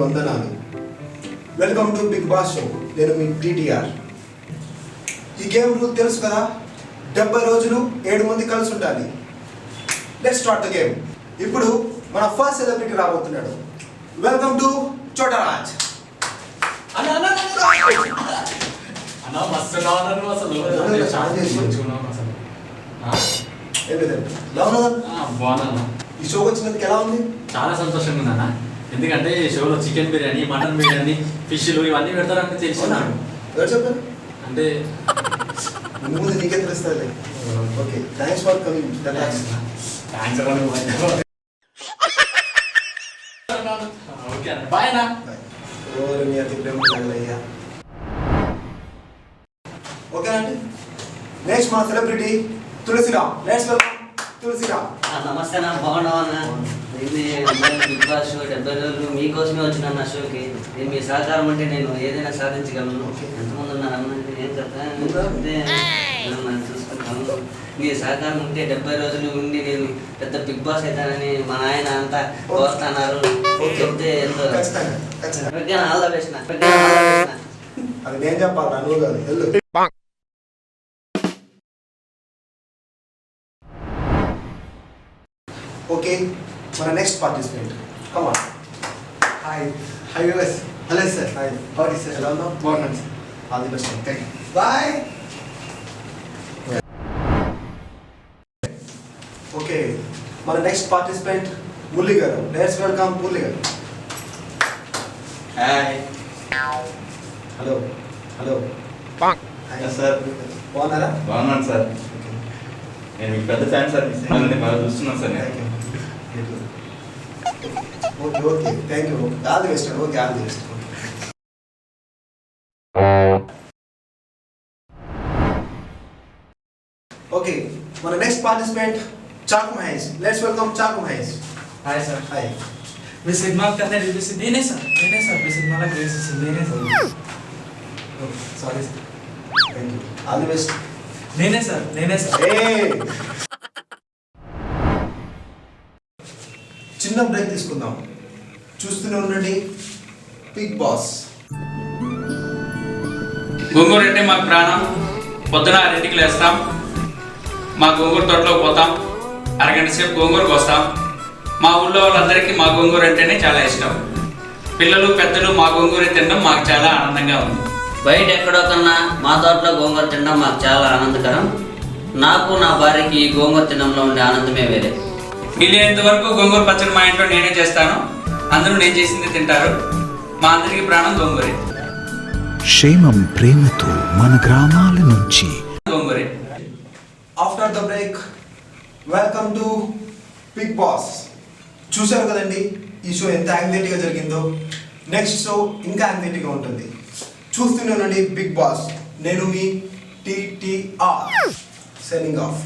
వందనాలు. Welcome to Big Boss show. నేను మీ టీటీఆర్. ఈ గేమ్ రూల్ తెలుసు కదా, 70 రోజులు 7 మంది కలిసి ఉండాలి. Let's start the game. ఇప్పుడు మన ఫస్ట్ సెలబ్రిటీ రాబోతున్నాడు. Welcome to Chotaraj. ఈ షోకి వచ్చినందుకు ఎలా ఉంది? చాలా సంతోషంగా ఉందన్న. ఎందుకంటే ఈ షోలో చికెన్ బిర్యానీ, మటన్ బిర్యానీ, ఫిష్లు ఇవన్నీ పెడతారని తెలిసినాను. ఎవరు చెప్పారు? అంటే ముందు నీకే తెలుస్తుంది. Okay, thanks for coming. Bye అన్న. ఓకేనండి. నెక్స్ట్ మన celebrity Tulasiram. Let's welcome Tulasiram. నమస్తే అన్న, బాగున్నావన్నా? ఇది బిగ్ బాస్ షో 70 రోజులు మీకోసమే వచ్చిన నా షోకి. మీ సహకారం అంటే నేను ఏదైనా సాధించగలను. ఎంతమంది ఉన్నారన్న, ఏం చెప్తాను చూసుకుంటాను. మీ సహకారం ఉంటే 70 రోజులు ఉండి నేను పెద్ద బిగ్ బాస్ అవుతానని మా నాయన అంతా కోరుతున్నారు. చెప్తే ఎంతో ఆల్ ద బెస్ట్. అది నేను చెప్పాలి, నువ్వు కాదు. వెళ్ళు. ఓకే, మన next participant. Come on. Hi hi viewers. Hello sir. Hi. How are you sir? ఎలా ఉన్నావు? బాగున్నాను sir. All the best. Thank you. Bye. Okay, మన next participant Murali garu. Let's welcome Murali గారు. హాయ్. Hello hello. సార్ బాగున్నారా? బాగున్నాను sir. నేను మీకు పెద్ద ఫ్యాన్ సార్. మీ సినిమాలని బాగా చూస్తున్నాను సార్. నేను okay okay, thank you. All the best. Okay, all the best. Okay, మన next participant Chaku Mahesh. Let's welcome Chaku Mahesh. Hi sir. Hi. మీ సినిమా కన్నా రివ్యూస్ నేనే సార్ మీ సినిమాలో గ్రేస్ ఇచ్చింది నేనే sir. Sorry sir. Thank you. All the best. నేనే sir. చిన్న బ్రేక్ తీసుకుందాం. చూస్తూనే ఉండండి బిగ్ బాస్. గోంగూర అంటే మాకు ప్రాణం. పొద్దున 6ంటికి లేస్తాం, మా గోంగూర తోటలోకి పోతాం, అరగంట సేపు గోంగూరకు వస్తాం. మా ఊళ్ళో వాళ్ళందరికీ మా గోంగూర అంటేనే చాలా ఇష్టం. పిల్లలు పెద్దలు మా గోంగూర తినడం మాకు చాలా ఆనందంగా ఉంది. బయట ఎక్కడో కన్నా మా తోటలో గోంగూర తినడం మాకు చాలా ఆనందకరం. నాకు నా భార్యకి ఈ గోంగూర తినడంలో ఉండే ఆనందమే వేరే. వీలైనంత వరకు గోంగూర పచ్చడి మా ఇంట్లో నేనే చేస్తాను. అందరూ నేను చేసింది తింటారు. మా అందరికి ప్రాణం గోంగూరే. క్షేమం ప్రేమతో మన గ్రామాల నుంచి గోంగూరే. After the break, welcome to Big Boss. చూశారు కదండి ఈ షో ఎంత యాంగ్జైటీగా జరిగిందో. నెక్స్ట్ షో ఇంకా యాంగ్జైటీగా ఉంటుంది. చూస్తూనే ఉండండి బిగ్ బాస్. నేను మీ టీటీఆర్ సైనింగ్ ఆఫ్.